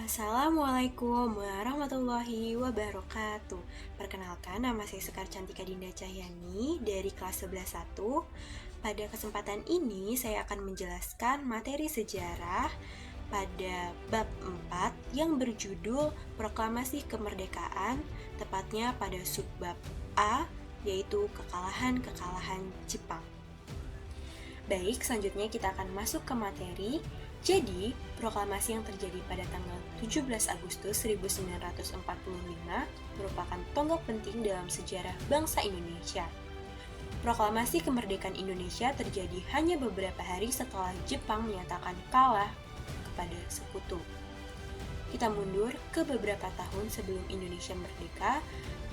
Assalamualaikum warahmatullahi wabarakatuh. Perkenalkan, nama saya Sekar Cantika Dinda Cahyani dari kelas 11-1. Pada kesempatan ini saya akan menjelaskan materi sejarah pada bab 4 yang berjudul Proklamasi Kemerdekaan, tepatnya pada subbab A, yaitu kekalahan-kekalahan Jepang. Baik, selanjutnya kita akan masuk ke materi. Jadi, proklamasi yang terjadi pada tanggal 17 Agustus 1945 merupakan tonggak penting dalam sejarah bangsa Indonesia. Proklamasi kemerdekaan Indonesia terjadi hanya beberapa hari setelah Jepang menyatakan kalah kepada Sekutu. Kita mundur ke beberapa tahun sebelum Indonesia merdeka,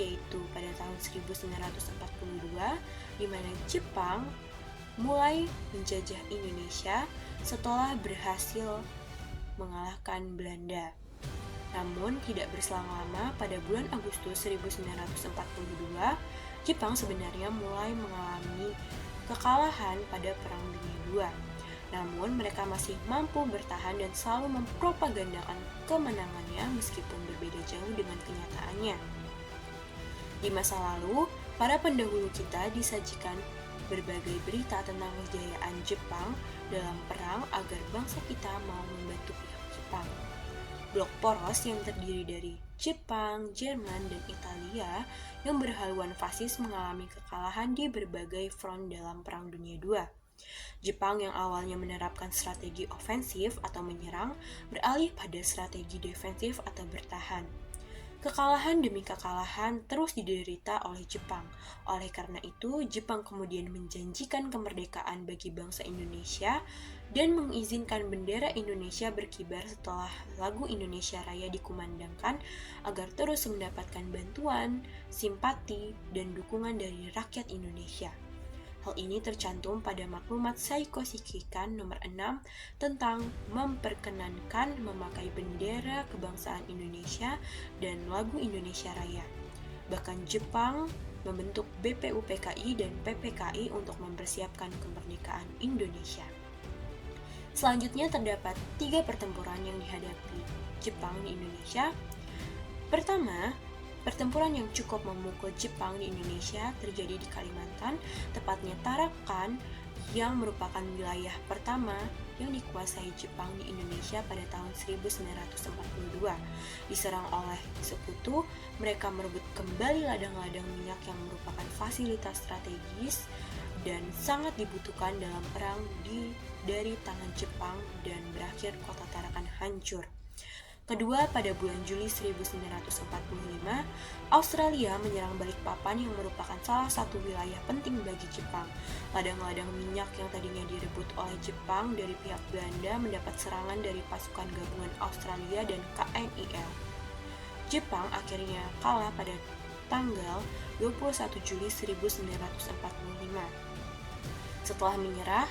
yaitu pada tahun 1942, di mana Jepang mulai menjajah Indonesia setelah berhasil mengalahkan Belanda. Namun, tidak berselang lama, pada bulan Agustus 1942, Jepang sebenarnya mulai mengalami kekalahan pada Perang Dunia II. Namun, mereka masih mampu bertahan dan selalu mempropagandakan kemenangannya meskipun berbeda jauh dengan kenyataannya. Di masa lalu, para pendahulu kita disajikan berbagai berita tentang kejayaan Jepang dalam perang agar bangsa kita mau membantu pihak Jepang. Blok poros yang terdiri dari Jepang, Jerman, dan Italia yang berhaluan fasis mengalami kekalahan di berbagai front dalam Perang Dunia II. Jepang yang awalnya menerapkan strategi ofensif atau menyerang beralih pada strategi defensif atau bertahan. Kekalahan demi kekalahan terus diderita oleh Jepang. Oleh karena itu, Jepang kemudian menjanjikan kemerdekaan bagi bangsa Indonesia dan mengizinkan bendera Indonesia berkibar setelah lagu Indonesia Raya dikumandangkan agar terus mendapatkan bantuan, simpati, dan dukungan dari rakyat Indonesia. Hal ini tercantum pada maklumat Saiko Shikikan nomor 6 tentang memperkenankan memakai bendera kebangsaan Indonesia dan lagu Indonesia Raya. Bahkan Jepang membentuk BPUPKI dan PPKI untuk mempersiapkan kemerdekaan Indonesia. Selanjutnya terdapat 3 pertempuran yang dihadapi Jepang di Indonesia. Pertama, pertempuran yang cukup memukul Jepang di Indonesia terjadi di Kalimantan, tepatnya Tarakan, yang merupakan wilayah pertama yang dikuasai Jepang di Indonesia pada tahun 1942. Diserang oleh Sekutu, mereka merebut kembali ladang-ladang minyak yang merupakan fasilitas strategis dan sangat dibutuhkan dalam perang dari tangan Jepang dan berakhir kota Tarakan hancur. Kedua, pada bulan Juli 1945, Australia menyerang Balikpapan yang merupakan salah satu wilayah penting bagi Jepang. Ladang-ladang minyak yang tadinya direbut oleh Jepang dari pihak Belanda mendapat serangan dari pasukan gabungan Australia dan KNIL. Jepang akhirnya kalah pada tanggal 21 Juli 1945. Setelah menyerah,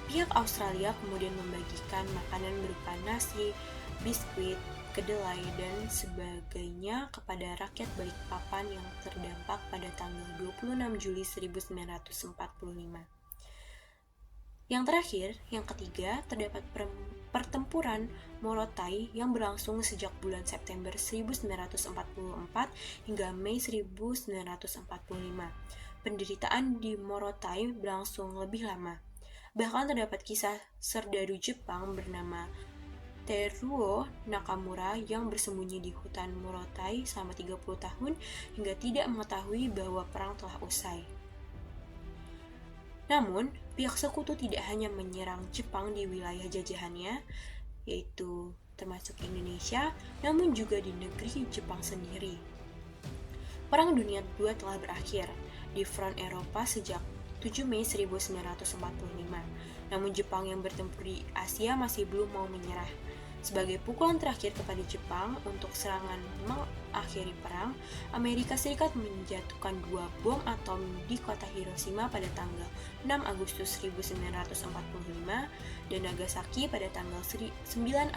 pihak Australia kemudian membagikan makanan berupa nasi, biskuit, kedelai, dan sebagainya kepada rakyat Balikpapan yang terdampak pada tanggal 26 Juli 1945. Yang terakhir, yang ketiga, terdapat pertempuran Morotai yang berlangsung sejak bulan September 1944 hingga Mei 1945. Penderitaan di Morotai berlangsung lebih lama. Bahkan terdapat kisah serdadu Jepang bernama Teruo Nakamura yang bersembunyi di hutan Morotai selama 30 tahun hingga tidak mengetahui bahwa perang telah usai. Namun, pihak Sekutu tidak hanya menyerang Jepang di wilayah jajahannya, yaitu termasuk Indonesia, namun juga di negeri Jepang sendiri. Perang Dunia II telah berakhir di front Eropa sejak 7 Mei 1945. Namun Jepang yang bertempur di Asia masih belum mau menyerah. Sebagai pukulan terakhir kepada Jepang untuk serangan mengakhiri perang, Amerika Serikat menjatuhkan 2 bom atom di kota Hiroshima pada tanggal 6 Agustus 1945 dan Nagasaki pada tanggal 9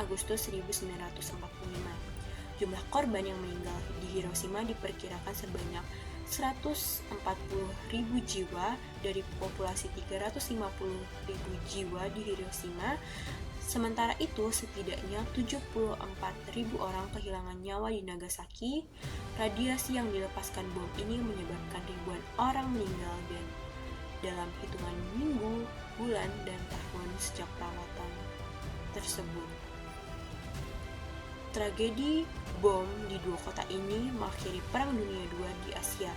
Agustus 1945. Jumlah korban yang meninggal di Hiroshima diperkirakan sebanyak 140.000 jiwa dari populasi 350.000 jiwa di Hiroshima. Sementara itu, setidaknya 74.000 orang kehilangan nyawa di Nagasaki. Radiasi yang dilepaskan bom ini menyebabkan ribuan orang meninggal dan dalam hitungan minggu, bulan, dan tahun sejak perawatan tersebut. Tragedi bom di dua kota ini mengakhiri Perang Dunia II di Asia.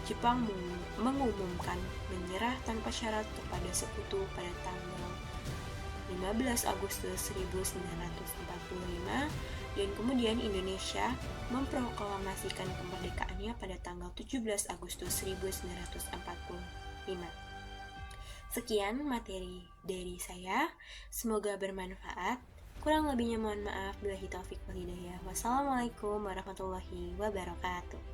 Jepang mengumumkan menyerah tanpa syarat kepada sekutu pada tanggal 15 Agustus 1945 dan kemudian Indonesia memproklamasikan kemerdekaannya pada tanggal 17 Agustus 1945. Sekian materi dari saya, semoga bermanfaat. Kurang lebihnya mohon maaf. Billahi taufiq wal hidayah. Wassalamualaikum warahmatullahi wabarakatuh.